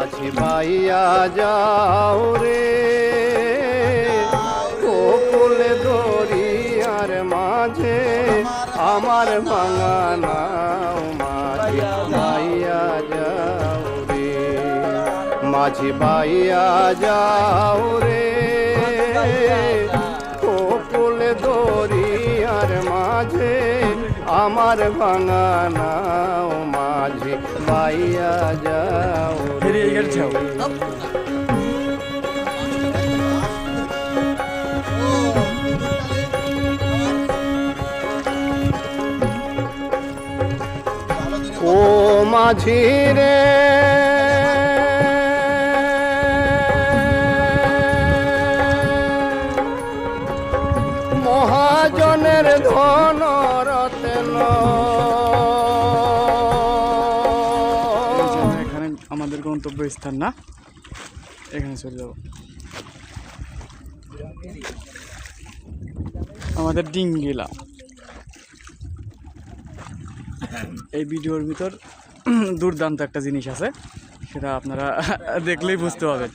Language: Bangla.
মাঝি বাইয়া যাও রে কোকুলে দরিয়ার মাঝে আমার ভাঙা নাও মাঝি বাইয়া যাও রে মাঝি বাইয়া যাও রে কোকুলে দরিয়ার মাঝে আমার ভাঙা নাও মাঝি বাইয়া যাও রে ও মাঝি রে মহাজনের ধন রত্ন এখানে আমাদের গন্তব্যস্থান না, এখানে চলে যাব। আমাদের ডিঙ্গিলা এই ভিডিওর ভিতর দুর্দান্ত একটা জিনিস আছে, সেটা আপনারা দেখলেই বুঝতে পারবেন।